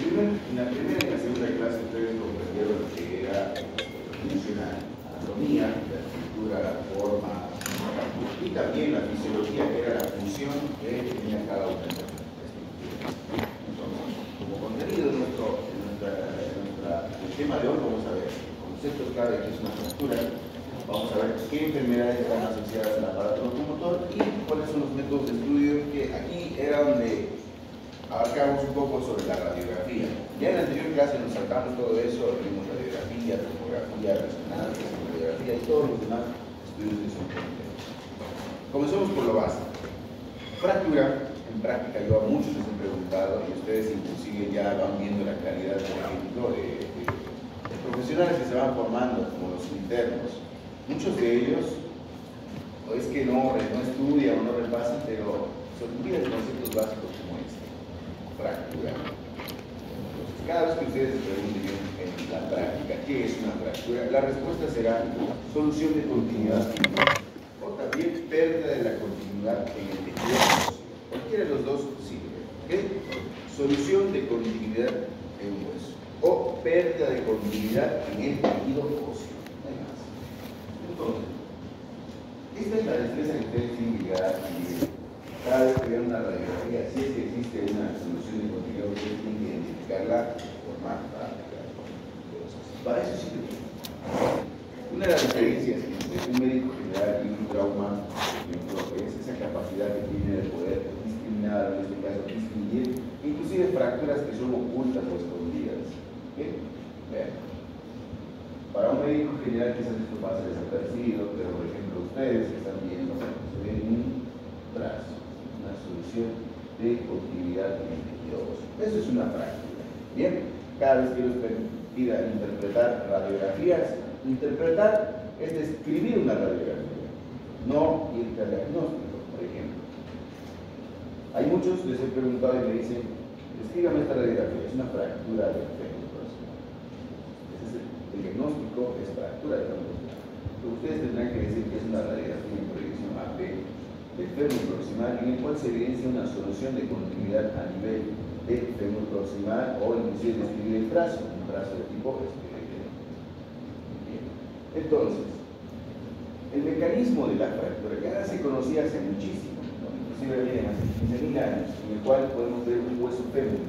en la primera y en la segunda clase ustedes comprendieron lo que era la anatomía, la estructura, la forma, y también la fisiología, que era la función que tenía cada una de las estructuras. Entonces, como contenido de el tema de hoy, vamos a ver conceptos clave de que es una fractura, vamos a ver qué enfermedades están asociadas al aparato locomotor y cuáles son los métodos de estudio, que aquí era donde abarcamos un poco sobre la radiografía. Ya en la anterior clase nos saltamos todo eso, vimos radiografía, tomografía, resonancia, radiografía y todos los demás estudios que son complejos. Comencemos por lo básico. Fractura, en práctica yo a muchos les he preguntado y ustedes inclusive ya van viendo la calidad, por ejemplo, de profesionales que se van formando, como los internos. Muchos de ellos, o es que no estudian o no repasan, pero se olvidan de conceptos básicos como este. Fractura. Entonces, cada vez que ustedes se pregunten en la práctica qué es una fractura, la respuesta será solución de continuidad o también pérdida de la continuidad en el tejido óseo. Cualquiera de los dos sirve. ¿Okay? Solución de continuidad en un hueso o pérdida de continuidad en el tejido óseo. No hay más. Entonces, esta es la destreza que ustedes tienen que llegar a vivir. Cada vez que vean una radiografía, si es que existe una solución de continuidad, ustedes tienen que identificarla por más práctica. Para eso sirve. Una de las diferencias entre un médico general y un trauma, es esa capacidad que tiene de poder discriminar, en este caso distinguir, inclusive fracturas que son ocultas o escondidas. ¿Okay? Vean. Para un médico general quizás esto pasa desapercibido, pero por ejemplo ustedes que están viendo, se ven un brazo, una solución de continuidad en el tejido óseo. Eso es una fractura. Bien, cada vez que les pida interpretar radiografías, interpretar es describir una radiografía, no ir al diagnóstico, por ejemplo. Hay muchos les he preguntado y me dicen, descríbame esta radiografía, es una fractura del fémur proximal. Ese es el diagnóstico, es fractura del fémur proximal. Ustedes tendrán que decir que es una radiografía en proyección AP del fémur proximal, en el cual se evidencia una solución de continuidad a nivel del fémur proximal, o inclusive describir el brazo, un brazo de tipo esqueleto. Entonces, el mecanismo de la fractura ya se conocía hace muchísimo, ¿no? Inclusive vienen hace 15.000 años, en el cual podemos ver un hueso fémur.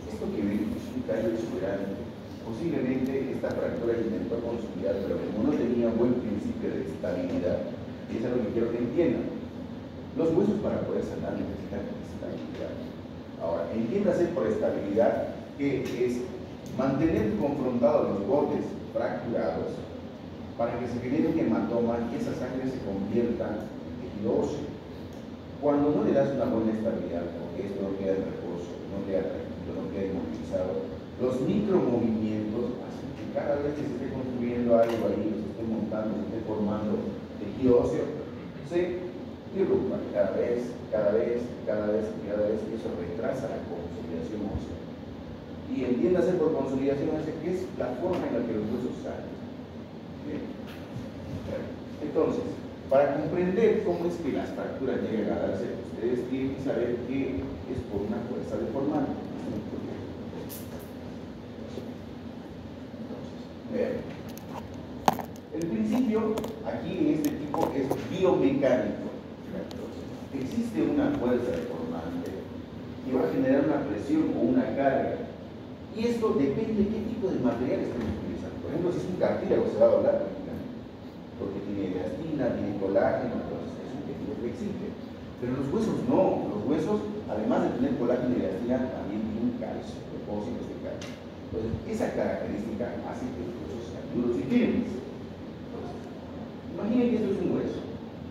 Esto que ven es un tallo exuberante. Posiblemente esta fractura intentó consolidar, pero como no tenía buen principio de estabilidad, y eso es lo que quiero que entiendan. Los huesos para poder sanar necesitan estabilidad. Ahora, entiéndase por estabilidad que es mantener confrontados los bordes fracturados para que se genere un hematoma y esa sangre se convierta en tejido óseo. Cuando no le das una buena estabilidad, porque esto no queda en reposo, no queda tranquilo, no queda inmovilizado, los micromovimientos hacen que cada vez que se esté construyendo algo ahí, se esté montando, se esté formando tejido óseo, se irrumpa cada vez, eso retrasa la consolidación ósea. Y entiéndase por consolidación ósea que es la forma en la que los huesos salen. Bien. Entonces, para comprender cómo es que las fracturas llegan a darse, ustedes tienen que saber que es por una fuerza deformante. Vean. El principio aquí en este tipo es biomecánico. Existe una fuerza deformante que va a generar una presión o una carga. Y esto depende de qué tipo de material estemos utilizando. Por ejemplo, si es un cartílago se va a doblar prácticamente, porque tiene elastina, tiene colágeno, entonces es un tejido flexible. Pero los huesos no. Los huesos, además de tener colágeno y elastina, también tienen calcio, depósitos de calcio. Entonces, esa característica hace que los huesos sean duros y firmes. Entonces, imaginen que esto es un hueso.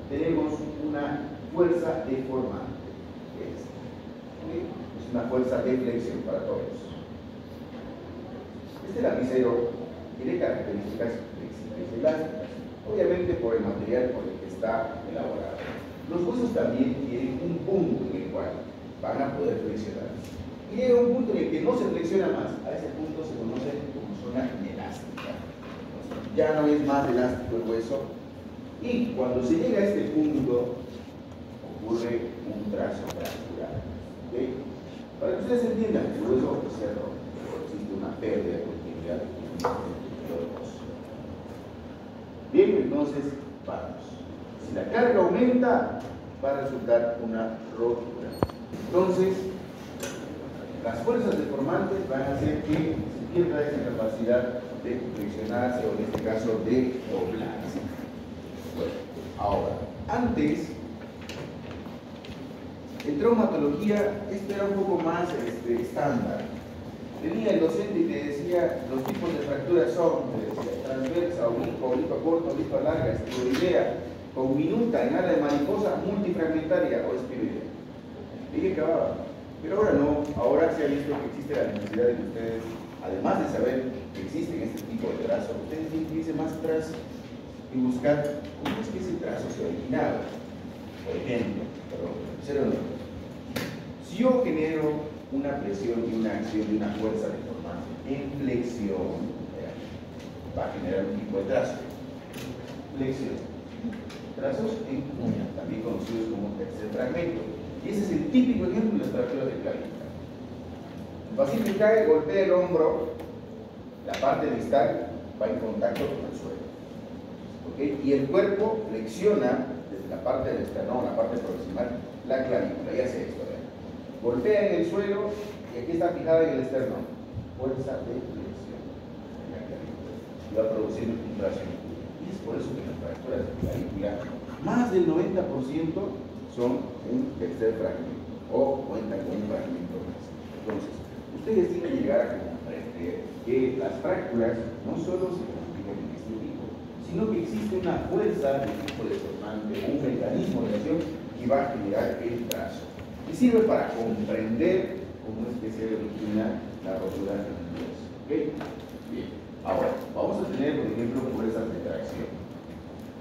Tenemos una fuerza deformante. Es una fuerza de flexión para todos. Este lapicero tiene características flexibles y elásticas, obviamente por el material por el que está elaborado. Los huesos también tienen un punto en el cual van a poder flexionar. Y llega un punto en el que no se flexiona más. A ese punto se conoce como zona inelástica. Ya no es más elástico el hueso. Y cuando se llega a este punto, ocurre un trazo fractural. ¿Okay? Para que ustedes entiendan, el hueso se rompe. Entonces, vamos. Si la carga aumenta, va a resultar una rotura. Entonces, las fuerzas deformantes van a hacer que se pierda esa capacidad de flexionarse o en este caso de doblarse. Bueno, ahora, antes, en traumatología esto era un poco más estándar. Venía el docente y te decía, los tipos de fracturas son, te decía, transversa, obliqua corta, obliqua larga, estiroidea, conminuta, en ala de mariposa, multifragmentaria o espiroidea. Y que acababa. Pero ahora no, ahora se ha visto que existe la necesidad de que ustedes, además de saber que existen este tipo de trazo, ustedes tienen que irse más atrás y buscar cómo es que ese trazo se originaba. Por ejemplo, si yo genero una presión y una acción de una fuerza deformante en flexión, va a generar un tipo de trazo. Flexión. Trazos en cuña, también conocidos como tercer fragmento. Y ese es el típico ejemplo de las fracturas de clavícula. El paciente cae, golpea el hombro, la parte distal va en contacto con el suelo. ¿Okay? Y el cuerpo flexiona desde la parte del esternón, la parte proximal, la clavícula, y hace esto. Golpea en el suelo y aquí está fijada en el esternón. Fuerza de flexión en la clavícula. Y va produciendo un trazo. Y es por eso que las fracturas de clavícula, más del 90% son un tercer fragmento o cuentan con un fragmento más. Entonces, ustedes tienen que llegar a comprender que las fracturas no solo se constituyen en este tipo, sino que existe una fuerza de tipo deformante, un mecanismo de acción que va a generar el trazo. Y sirve para comprender cómo es que se origina la rotura de los huesos. ¿Okay? Bien. Ahora, vamos a tener, por ejemplo, fuerzas de tracción.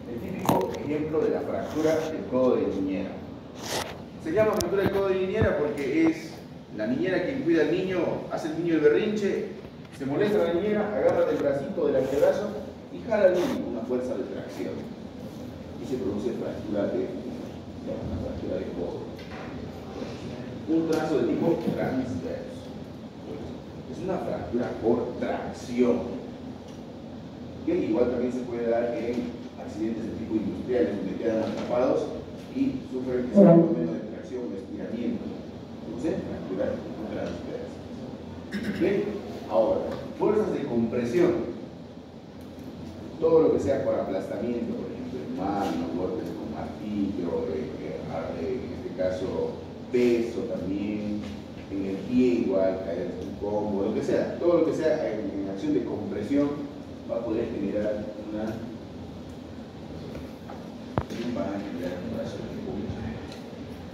El típico ejemplo de la fractura del codo de niñera. Se llama fractura del codo de niñera porque es la niñera quien cuida al niño, hace el niño el berrinche, se molesta a la niñera, agarra del bracito, del antebrazo y jala al niño con una fuerza de tracción. Y se produce fractura de codo. Un trazo de tipo transverso. Es una fractura por tracción. Que igual también se puede dar en accidentes de tipo industrial, donde quedan atrapados y sufren ese fenómeno de tracción o estiramiento. Entonces, fractura transversa. Bien, ahora, fuerzas de compresión. Todo lo que sea por aplastamiento, por ejemplo, en mano, golpes con martillo, en este caso, peso también, en el pie igual, caer un combo, lo que sea, todo lo que sea en acción de compresión va a poder generar un trazo de compresión.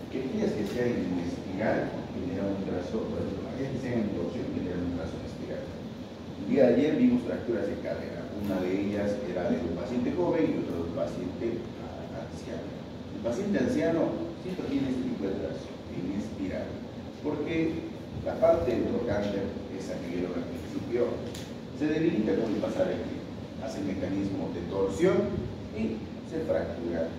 Que aquellas que sean en espiral generan un trazo, por ejemplo, aquellas que sean en torsión generan un trazo en espiral. El día de ayer vimos fracturas de cadera, una de ellas era de un paciente joven y otra de un paciente anciano. El paciente anciano siempre tiene este tipo de trazo en espiral, porque la parte del trocánter, esa que vieron al principio, se debilita con el pasar del tiempo, hace mecanismos de torsión y se fractura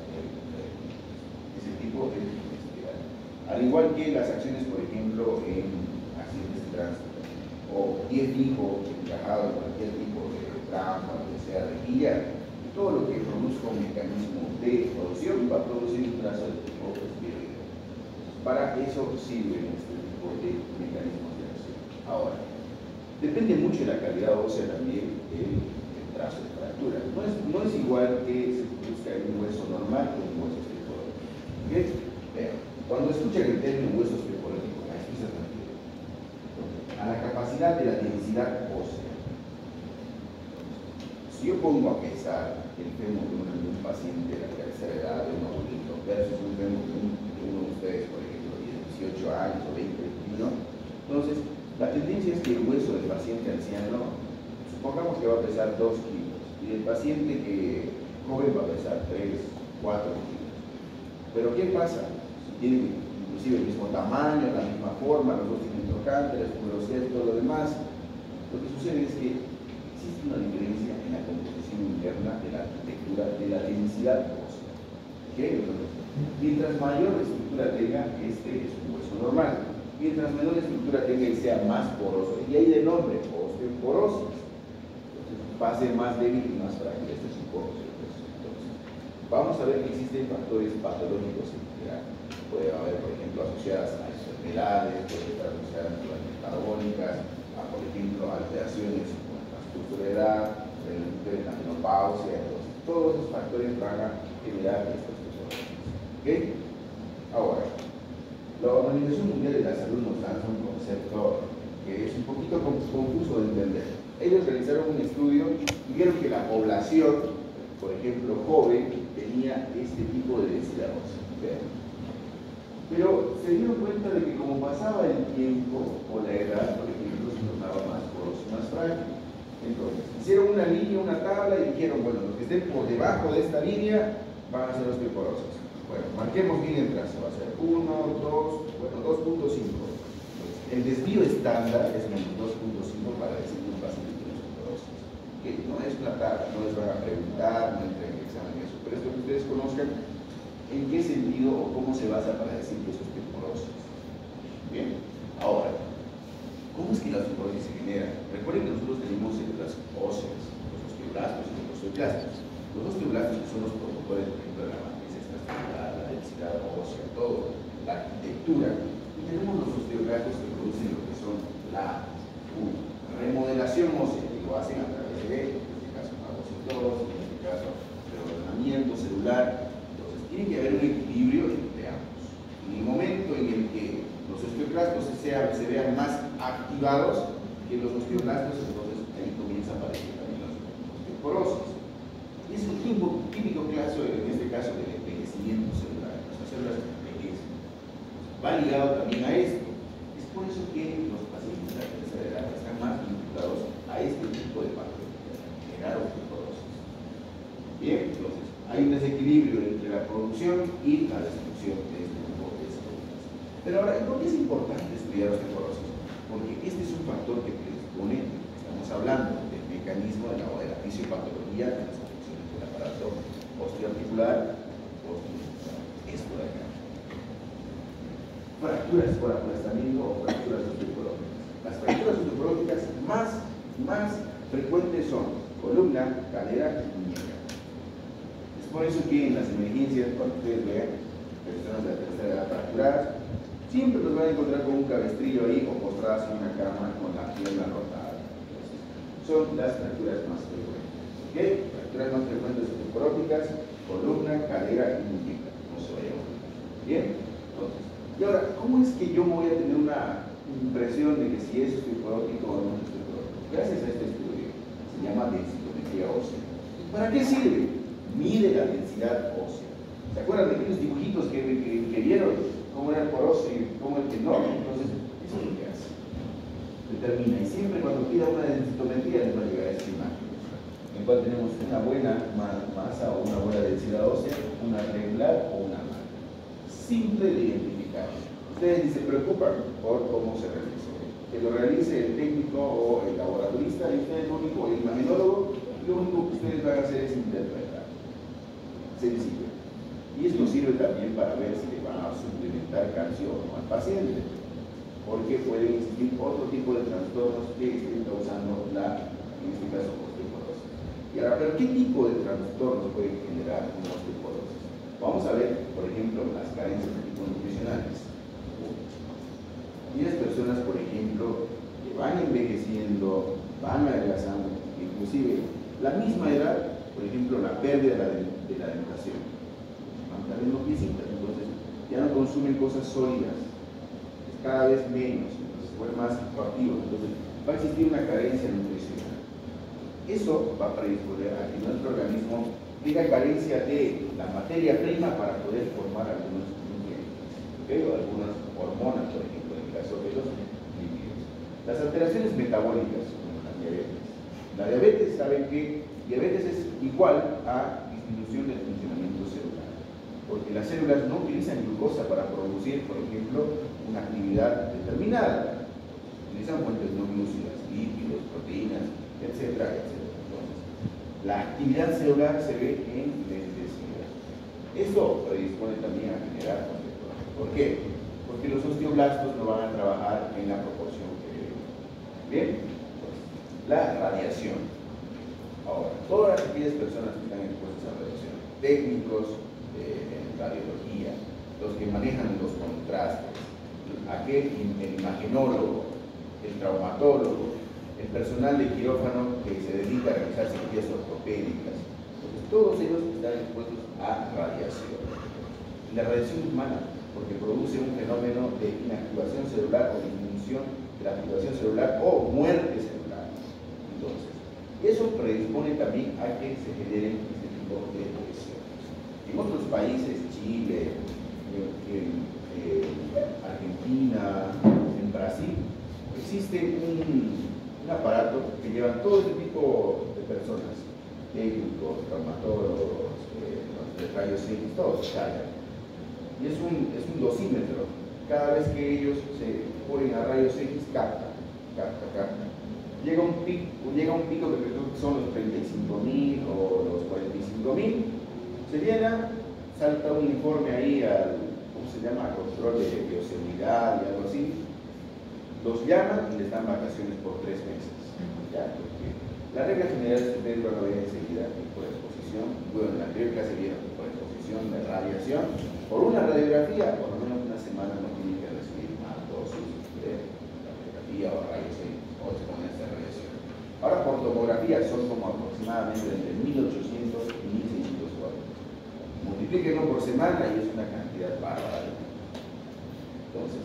ese tipo de espiral. Al igual que las acciones, por ejemplo, en accidentes de tránsito o pie fijo encajado en cualquier tipo de trampa, lo que sea, rejilla, todo lo que produzca un mecanismo de torsión va a producir un trazo de tipo espiral. Para eso sirven este tipo de mecanismos de acción. Ahora, depende mucho de la calidad ósea también el trazo de fractura. No es igual que se produzca en un hueso normal que en un hueso osteoporotico. ¿Okay? Vean, cuando escuchan el término hueso osteoporotico, esto se refiere a la capacidad de la densidad ósea. Si yo pongo a pesar el fémur de un paciente de la tercera edad, de un adulto, versus un fémur de uno de ustedes, por ejemplo, 18 años o 20, 21, entonces la tendencia es que el hueso del paciente anciano, supongamos que va a pesar 2 kilos, y el paciente joven va a pesar 3, 4 kilos. Pero ¿qué pasa? Si tienen inclusive el mismo tamaño, la misma forma, los dos tienen trocánteres, velocidad y todo lo demás, lo que sucede es que existe una diferencia en la composición interna de la arquitectura de la densidad ósea. ¿Okay? Entonces, mientras mayor estructura tenga, este es un hueso normal. Mientras menor estructura tenga y sea más poroso, y ahí de nombre, osteoporosis, entonces va a ser más débil y más frágil este es un poroso. Entonces, vamos a ver que existen factores patológicos en general. Puede haber, por ejemplo, asociadas a enfermedades, puede estar asociadas a enfermedades metabólicas, a, por ejemplo, alteraciones como el transcurso de edad, la menopausia, todos esos factores van a generar estas cosas. ¿Ok? Ahora, la Organización Mundial de la Salud nos lanza un concepto que es un poquito confuso de entender. Ellos realizaron un estudio y vieron que la población, por ejemplo, joven, tenía este tipo de densidad ósea. Pero se dieron cuenta de que como pasaba el tiempo o la edad, por ejemplo, se tornaba más poroso, más frágil. Entonces, hicieron una línea, una tabla y dijeron, bueno, los que estén por debajo de esta línea van a ser osteoporosos. Bueno, marquemos bien el trazo, va a ser 1, 2, bueno, 2.5. El desvío estándar es menos 2.5 para decir que un paciente tiene osteoporosis. Que no es una tabla, no les van a preguntar, no entra en el examen eso, pero es que ustedes conozcan en qué sentido o cómo se basa para decir que es osteoporosis. Bien, ahora, ¿cómo es que la osteoporosis se genera? Recuerden que nosotros tenemos células óseas, los osteoblastos y los osteoclastos. Los osteoblastos que son los promotores, por ejemplo, de la matriz extracelular, la densidad ósea, todo, la arquitectura. Y tenemos los osteoclastos que producen lo que son la remodelación ósea, que lo hacen a través de, en este caso, fagocitosis, en este caso, reordenamiento celular. Entonces, tiene que haber un equilibrio entre ambos. En el momento en el que los osteoclastos se vean más activados que los osteoblastos, entonces ahí comienza a aparecer también la osteoporosis. Y es un típico caso, en este caso, del envejecimiento celular. Las células envejecen. Va ligado también a esto. Es por eso que los pacientes de la tercera edad están más vinculados a este tipo de patologías, generar osteoporosis. Bien, entonces, hay un desequilibrio entre la producción y la destrucción de este tipo de células. Pero ahora, ¿por qué es importante estudiar osteoporosis? Porque este es un factor que predispone, estamos hablando del mecanismo de la fisiopatología de las afecciones del aparato osteoarticular, esto de acá. Fracturas por aplastamiento o fracturas osteoporóticas. Las fracturas osteoporóticas más frecuentes son columna, cadera y muñeca. Es por eso que en las emergencias, cuando ustedes vean personas de la tercera edad fracturadas, siempre los van a encontrar con un cabestrillo ahí o postradas en una cama con la pierna rotada. Entonces, son las fracturas más frecuentes. ¿Ok? Fracturas más frecuentes osteoporóticas, columna, cadera y muñeca. No se vaya a olvidar. Bien, entonces. Y ahora, ¿cómo es que yo voy a tener una impresión de que si es osteoporótico o no es osteoporótico? Gracias a este estudio, se llama densitometría ósea. ¿Para qué sirve? Mide la densidad ósea. ¿Se acuerdan de aquellos dibujitos que vieron? ¿Cómo era el poroso y cómo el que no? Entonces, eso es lo que hace. Determina. Y siempre cuando pida una densitometría les va a llegar a esta imagen, en cual tenemos una buena masa o una buena densidad ósea, una regular o una mala. Simple de identificar. Ustedes ni se preocupan por cómo se realiza. Que lo realice el técnico o el laboratorista y ustedes lo único, el imagenólogo, lo único que ustedes van a hacer es interpretar. Sencillo. Y esto sirve también para ver si le van a suplementar calcio o no al paciente. Porque pueden existir otro tipo de trastornos que estén causando en este caso, osteoporosis. Y ahora, ¿pero qué tipo de trastornos pueden generar una osteoporosis? Vamos a ver, por ejemplo, las carencias de tipo nutricionales. Y las personas, por ejemplo, que van envejeciendo, van adelgazando, inclusive la misma edad, por ejemplo, la pérdida de la alimentación. Van perdiendo piecitas, entonces ya no consumen cosas sólidas, es cada vez menos, entonces se vuelven más coactivos, entonces va a existir una carencia nutricional. Eso va a predisponer a que nuestro organismo tenga carencia de la materia prima para poder formar algunos nutrientes, ¿okay? O algunas hormonas, por ejemplo, en el caso de los lípidos. Las alteraciones metabólicas, como la diabetes. La diabetes, saben que diabetes es igual a disminución del funcionamiento celular, porque las células no utilizan glucosa para producir, por ejemplo, una actividad determinada. Utilizan fuentes no glúcidas, lípidos, proteínas, etcétera, etcétera. La actividad celular se ve en lenticidad. Esto predispone también a generar osteoporosis. ¿Por qué? Porque los osteoblastos no van a trabajar en la proporción que deben. Bien, pues, la radiación. Ahora, todas aquellas personas que están expuestas a radiación, técnicos en radiología, los que manejan los contrastes, el imagenólogo, el traumatólogo, el personal de quirófano que se dedica a realizar cirugías ortopédicas. Entonces, todos ellos están expuestos a radiación. Y la radiación es mala porque produce un fenómeno de inactivación celular o disminución de la activación celular o muerte celular. Entonces, eso predispone también a que se generen este tipo de lesiones. En otros países, Chile, Argentina, en Brasil, existe un aparato que llevan todo este tipo de personas, técnicos, traumatólogos, los de rayos X, todos cargan. Y es un dosímetro. Cada vez que ellos se ponen a rayos X, capta. Llega un pico que creo que son los 35.000 o los 45.000. Se llena, salta un informe ahí al, ¿cómo se llama?, control de bioseguridad y algo así. Los llaman y les dan vacaciones por 3 meses. ¿Ya? Porque la regla general es que ustedes van a ver enseguida por exposición. Bueno, en la anterior clase vieron por exposición de radiación. Por una radiografía, por lo menos una semana no tienen que recibir más dosis de radiografía o rayos X o exponerse a radiación. Ahora, por tomografía son como aproximadamente entre 1.800 y 1.600 watts. Multiplíquenlo por semana y es una cantidad bárbara. Entonces,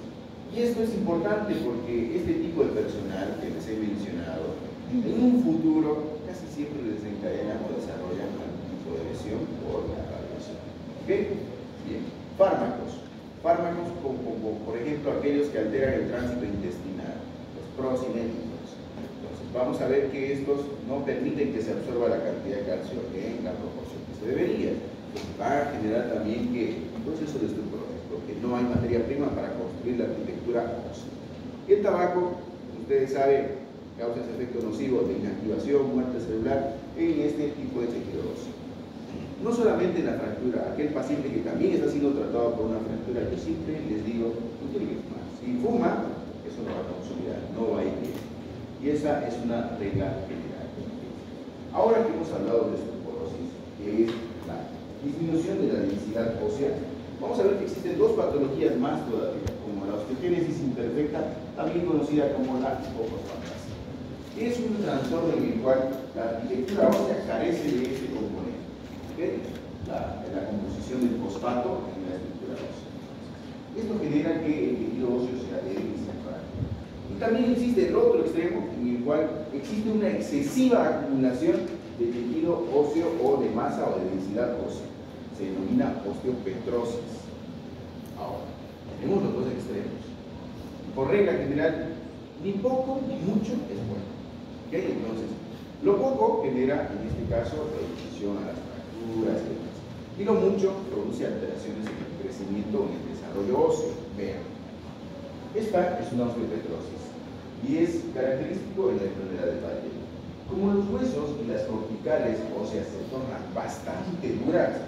y esto es importante porque este tipo de personal que les he mencionado, en un futuro casi siempre desencadenan o desarrollan algún tipo de lesión por la radiación. ¿Ok? Bien. Fármacos. Fármacos como por ejemplo aquellos que alteran el tránsito intestinal, los procinéticos. Entonces, vamos a ver que estos no permiten que se absorba la cantidad de calcio en la proporción que se debería. Entonces, va a generar también que un proceso destructor, porque no hay materia prima para construir la arquitectura ósea. El tabaco, ustedes saben, causa ese efecto nocivo de inactivación, muerte celular en este tipo de tejido óseo. No solamente en la fractura, aquel paciente que también está siendo tratado por una fractura, yo siempre les digo, no tiene que fumar. Si fuma, eso no va a consolidar, no va a ir bien. Y esa es una regla general. Ahora que hemos hablado de osteoporosis, que es la disminución de la densidad ósea, vamos a ver que existen dos patologías más todavía, como la osteogénesis imperfecta, también conocida como la hipofosfatasa. Es un trastorno en el cual la arquitectura ósea carece de este componente. La composición del fosfato en la estructura ósea. Esto genera que el tejido óseo sea débil y sea frágil. Y también existe el otro extremo en el cual existe una excesiva acumulación de tejido óseo o de masa o de densidad ósea. Se denomina osteopetrosis. Ahora, tenemos los dos extremos. Por regla general, ni poco ni mucho es bueno. ¿Okay? Entonces, lo poco genera, en este caso, reducción a las y lo mucho produce alteraciones en el crecimiento o en el desarrollo óseo. Vean, esta es una osteopetrosis y es característico en la enfermedad de Valle. Como los huesos y las corticales óseas se tornan bastante duras,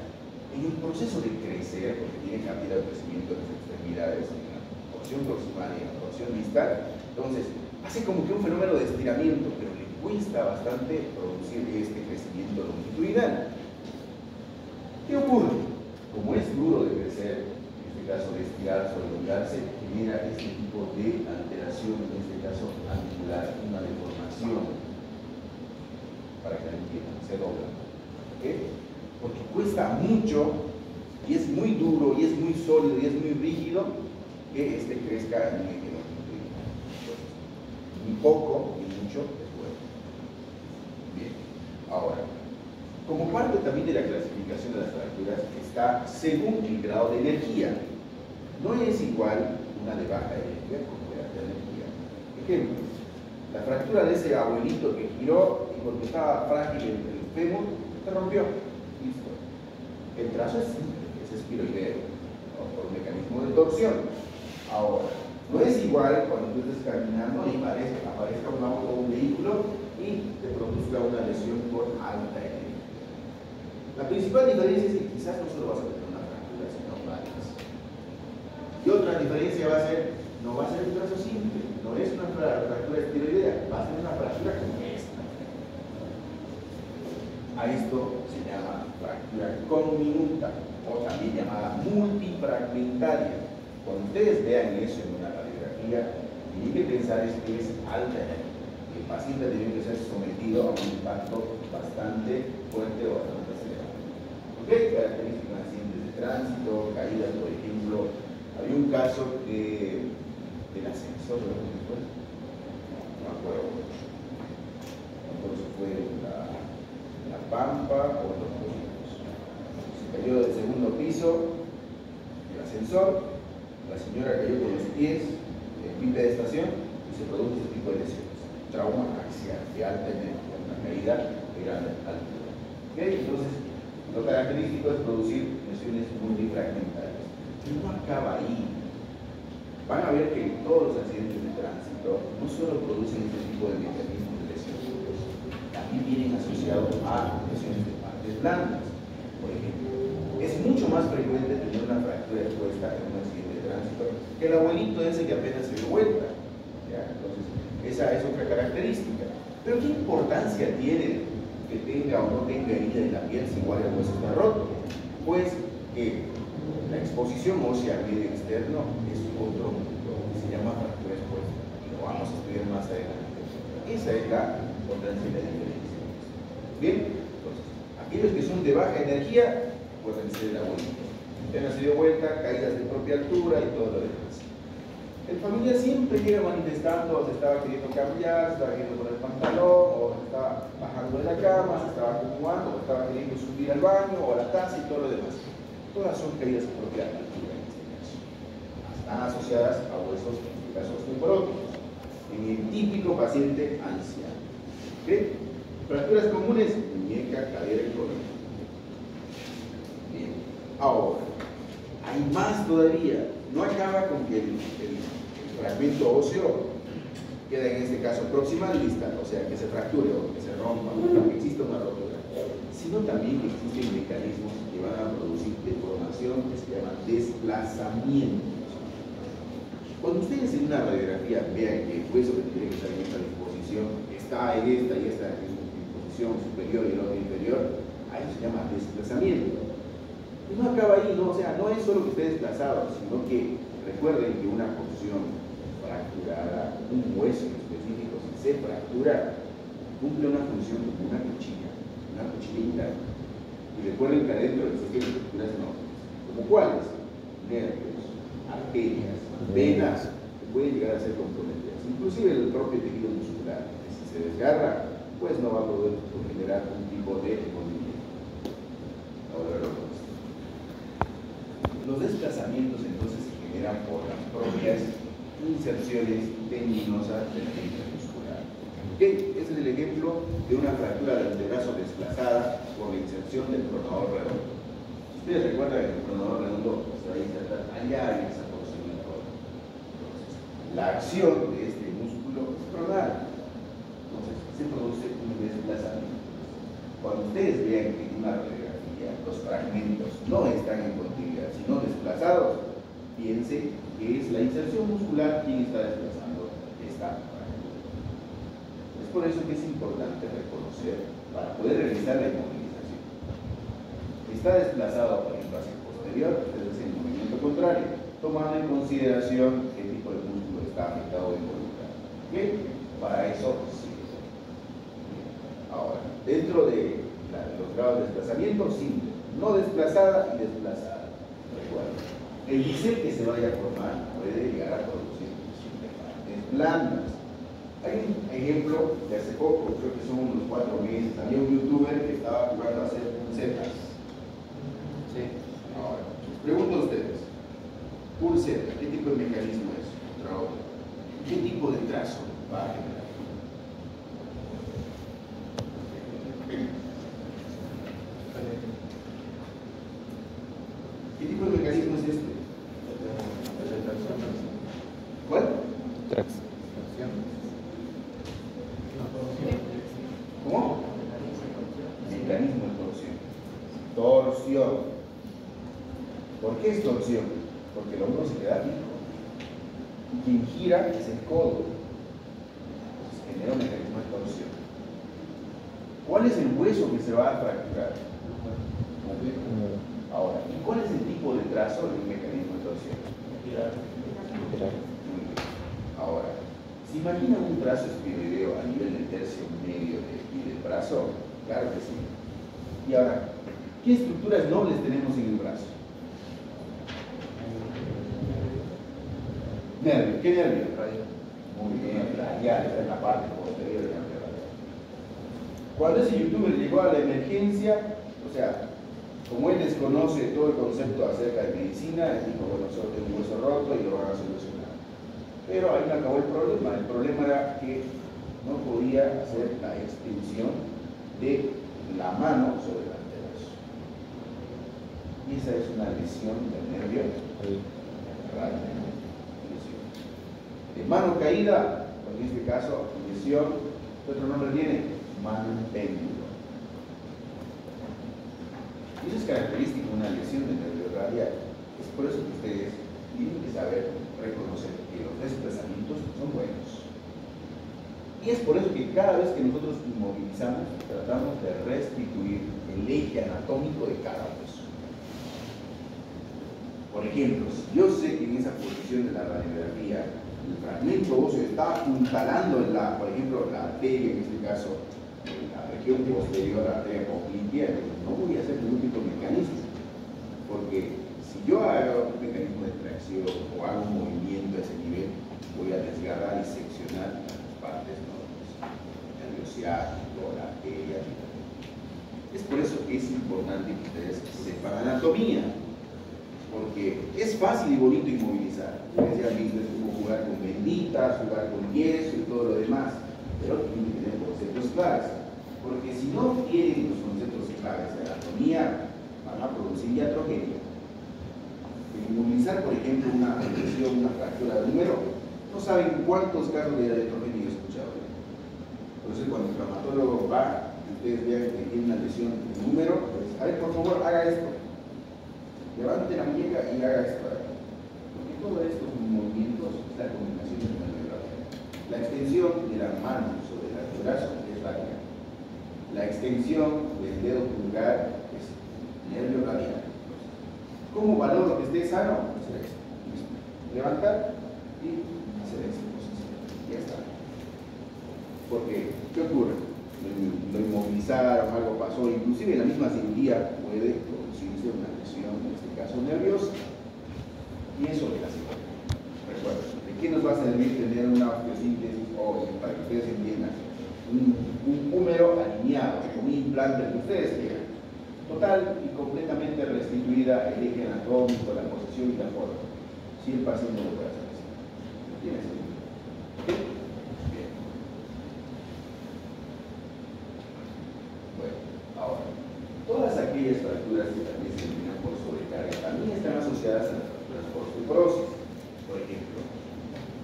en el proceso de crecer, porque tienen cantidad de crecimiento en las extremidades, en la porción proximal y en la porción distal, entonces hace como que un fenómeno de estiramiento, pero le cuesta bastante producir este crecimiento longitudinal. ¿Qué ocurre? Como es duro de crecer, en este caso de estirarse o elongarse, genera este tipo de alteración, en este caso angular, una deformación, para que la entiendan, se dobla. ¿Okay? Porque cuesta mucho, y es muy duro, y es muy sólido, y es muy rígido, que este crezca en el eje longitudinal. Ni poco, ni mucho es bueno. Bien, ahora, como parte también de la clasificación de las fracturas está según el grado de energía. No es igual una de baja energía como de alta energía. Ejemplo, la fractura de ese abuelito que giró y porque estaba frágil el fémur, se rompió. Listo. El trazo es simple, es espiroideo, ¿no? Por un mecanismo de torsión. Ahora, no es igual cuando tú estés caminando y aparezca un auto o un vehículo y te produzca una lesión por alta energía. La principal diferencia es que quizás no solo vas a tener una fractura, sino varias. Y otra diferencia va a ser, no va a ser un trazo simple, no es una fractura estiroidea, va a ser una fractura como esta. A esto se llama fractura conminuta o también llamada multifragmentaria. Cuando ustedes vean eso en una radiografía, tienen que pensar que es alta energía. El paciente tiene que ser sometido a un impacto bastante fuerte o bastante acelerado. ¿Ok? Características accidentes de tránsito, caídas, por ejemplo. Había un caso del ascensor, ¿no? No me acuerdo. Entonces fue la Pampa o los Códigos. Se cayó del segundo piso del ascensor, la señora cayó con los pies en pie de estación y se produjo este tipo de lesiones. Trauma axial de alta energía, una caída de gran altura. ¿Okay? Entonces, lo característico es producir lesiones multifragmentarias. Y no acaba ahí. Van a ver que todos los accidentes de tránsito no solo producen este tipo de mecanismos de lesiones, también vienen asociados a lesiones de partes blandas. Por ejemplo, es mucho más frecuente tener una fractura expuesta en un accidente de tránsito que el abuelito ese que apenas se dio vuelta. ¿Ya? Entonces, esa es otra característica. Pero ¿qué importancia tiene que tenga o no tenga herida en la piel si igual el hueso está roto? Pues que la exposición ósea al medio externo es otro punto que se llama fractura expuesta y lo vamos a estudiar más adelante. Esa es la importancia de la diferencia. Bien, entonces, aquellos que son de baja energía pueden ser el abuelito. Apenas se dio vuelta, caídas de propia altura y todo lo demás. El familiar siempre llega manifestando, se estaba queriendo cambiar, se estaba queriendo poner el pantalón, o se estaba bajando de la cama, se estaba acomodando, o estaba queriendo subir al baño, o a la taza y todo lo demás. Todas son caídas de propia altura en este caso. Están asociadas a huesos, en este caso osteoporóticos, en el típico paciente anciano. ¿Okay? Fracturas comunes, muñeca, cadera y columna. Bien. Ahora, hay más todavía. No acaba con que el fragmento óseo queda en este caso proximal y distal, o sea, que se fracture o que se rompa, que exista una rotura, sino también que existen mecanismos que van a producir deformación que se llaman desplazamientos. Cuando ustedes en una radiografía vean que el hueso que tiene que estar en esta disposición está en esta y esta disposición superior y el otro inferior, a eso se llama desplazamiento. Y no acaba ahí, ¿no? O sea, no es solo que esté desplazado, sino que recuerden que una porción fracturada, un hueso en específico, si se fractura, cumple una función como una cuchilla interna. Y recuerden que adentro existen estructuras enormes, como cuáles, nervios, arterias, venas, que pueden llegar a ser comprometidas, inclusive el propio tejido muscular, que si se desgarra, pues no va a poder generar un tipo de movimiento. Ahora lo vemos. Los desplazamientos entonces se generan por las propias inserciones tendinosas de la fibra muscular. ¿Okay? Este es el ejemplo de una fractura del antebrazo desplazada por la inserción del pronador redondo. Ustedes recuerdan que el pronador redondo se va a insertar allá en esa porción del codo. Entonces, la acción de este músculo es pronar. Entonces, se produce un desplazamiento. Cuando ustedes vean que en una radiografía los fragmentos no están en continuidad, sino desplazados, piense que es la inserción muscular quien está desplazando esta fractura. Es por eso que es importante reconocer para poder realizar la inmovilización. Está desplazado por el base posterior, es decir, el movimiento contrario, tomando en consideración qué tipo de músculo está afectado o involucrado. ¿Bien? Para eso sí. Ahora, dentro de los grados de desplazamiento, simple, no desplazada y desplazada. Recuerden, el bisel que se vaya a formar puede llegar a producir partes blandas. Hay un ejemplo de hace poco, creo que son unos 4 meses, había un youtuber que estaba jugando a hacer pulsetas. ¿Sí? Ahora, les pregunto a ustedes, pulseta, ¿qué tipo de mecanismo es? ¿Qué tipo de trazo va a generar? ¿Qué tipo de mecanismo es este? ¿Cuál? Tracción. ¿Cómo? Mecanismo de torsión. Torsión. ¿Por qué es torsión? Porque el hombro se queda fijo. Y quien gira es el codo. Entonces genera un mecanismo de torsión. ¿Cuál es el hueso que se va a fracturar? Ahora, ¿y cuál es el tipo de trazo en un mecanismo de torsión? Ahora, ¿se imagina un trazo espinoideo a nivel del tercio medio y del brazo? Claro que sí. Y ahora, ¿qué estructuras nobles tenemos en el brazo? Nervio. ¿Qué nervio? Muy bien, radial, está en la parte posterior del nervio radial. Cuando ese youtuber llegó a la emergencia, o sea, como él desconoce todo el concepto acerca de medicina, él dijo, bueno, solo tengo un hueso roto y lo van a solucionar. Pero ahí no acabó el problema. El problema era que no podía hacer la extensión de la mano sobre el antebrazo. Y esa es una lesión del nervio radial. De mano caída, en este caso, lesión, ¿qué otro nombre tiene? Mano péndulo. Y eso es característico de una lesión del nervio radial. Es por eso que ustedes tienen que saber reconocer que los desplazamientos son buenos. Y es por eso que cada vez que nosotros inmovilizamos, tratamos de restituir el eje anatómico de cada hueso. Por ejemplo, si yo sé que en esa posición de la radiografía el fragmento óseo está apuntalando en la, por ejemplo, la arteria, en este caso, en la región posterior, la arteria popliteal, no voy a hacer ningún tipo de mecanismo, porque si yo hago un mecanismo de tracción o hago un movimiento a ese nivel, voy a desgarrar y seccionar las partes nobles, el nervio ciático, la arteria. Es por eso que es importante que ustedes sepan anatomía, porque es fácil y bonito inmovilizar. Decía mismo, es como jugar con benditas, jugar con yeso y todo lo demás, pero tienen que tener conceptos claros, porque si no tienen los conceptos claves de anatomía, van a producir iatrogenia. Inmovilizar, por ejemplo, una lesión, una fractura de húmero, no saben cuántos casos de iatrogenia he escuchado. Entonces, cuando el traumatólogo va y ustedes vean que tiene una lesión de húmero, pues, a ver, por favor, haga esto. Levante la muñeca y haga esto. Porque todo esto son movimientos, es la combinación del nervio radial. La extensión de la mano sobre el antebrazo es radial. La extensión del dedo pulgar es nervio radial. ¿Cómo valoro que esté sano? Hacer esto. Levantar y hacer esto. Ya está. Porque, ¿qué ocurre? Lo inmovilizaron, algo pasó, inclusive en la misma cirugía puede producirse una lesión, en este caso nerviosa. Y eso es la cirugía. Recuerden, ¿de qué nos va a servir tener una osteosíntesis o, para que ustedes entiendan, un húmero alineado, con un implante que ustedes quieran? Total y completamente restituida el eje anatómico, la posición y la forma. Si el paciente no puede hacer eso. ¿Tiene sentido? ¿Okay? Bien. Bueno, ahora, todas aquellas fracturas que también se eliminan por sobrecarga también están asociadas a las fracturas por osteoporosis. Por ejemplo,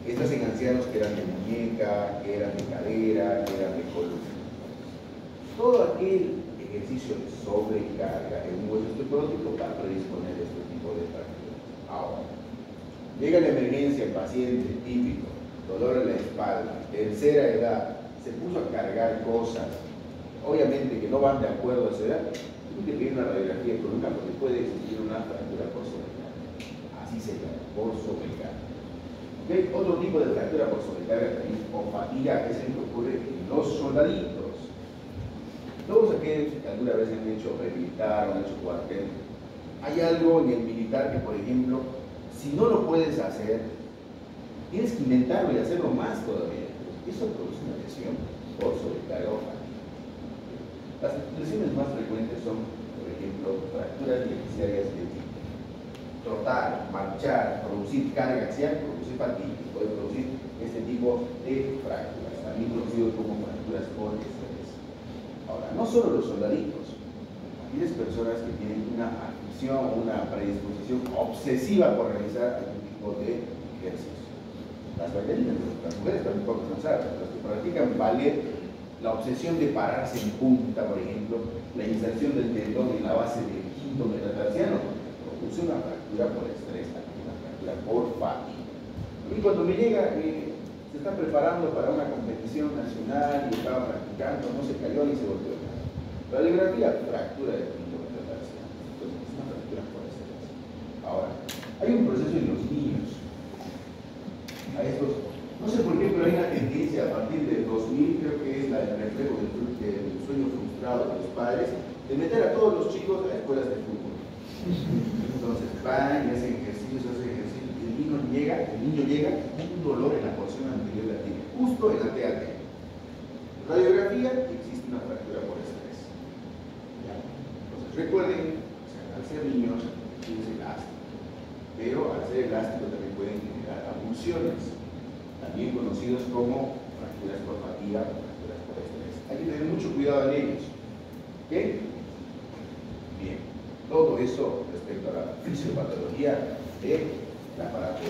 estas en ancianos que eran de muñeca, que eran de cadera, que eran de columna. Todo aquel ejercicio de sobrecarga en un hueso osteoporótico para predisponer este tipo de fracturas. Ahora, llega la emergencia, el paciente típico, dolor en la espalda, tercera edad, se puso a cargar cosas, obviamente que no van de acuerdo a esa edad, tiene que pedir una radiografía económica porque puede existir una fractura por sobrecarga. Así se llama, por sobrecarga. ¿Okay? Otro tipo de fractura por sobrecarga también, o fatiga, es el que ocurre en los soldaditos. Todos aquellos que alguna vez han hecho militar o han hecho cuartel, hay algo en el militar que, por ejemplo, si no lo puedes hacer, tienes que inventarlo y hacerlo más todavía. Eso produce una lesión por sobrecarga o fatiga. Las lesiones más frecuentes son, por ejemplo, fracturas diafisarias de tipo trotar, marchar, producir carga axial, producir fatiga, puede producir este tipo de fracturas, también conocido como fracturas por estrés. Ahora, no solo los soldaditos, tienes personas que tienen una afición o una predisposición obsesiva por realizar algún tipo de ejercicio. Las bailarinas, las mujeres también pueden cansar, las que practican ballet, la obsesión de pararse en punta, por ejemplo, la inserción del tendón en la base del quinto metatarsiano, produce una fractura por estrés, una fractura por fatiga. Y cuando me llega, se está preparando para una competición nacional y estaba practicando, no se cayó ni se volteó. Radiografía, fractura de quinto Hay un proceso en los niños. A estos, no sé por qué, pero hay una tendencia a partir del 2000, creo que es el reflejo del sueño frustrado de los padres, de meter a todos los chicos a escuelas de fútbol. Entonces van y hacen ejercicios, y el niño llega con un dolor en la porción anterior de la tibia, justo en la TAT. Radiografía, existe una fractura por estrés. Entonces recuerden, al ser niños es elástico, pero al ser elástico también pueden generar avulsiones, también conocidos como fracturas por fatiga o fracturas por estrés. Hay que tener mucho cuidado en ellos. ¿Ok? Bien. Todo eso respecto a la fisiopatología del aparato.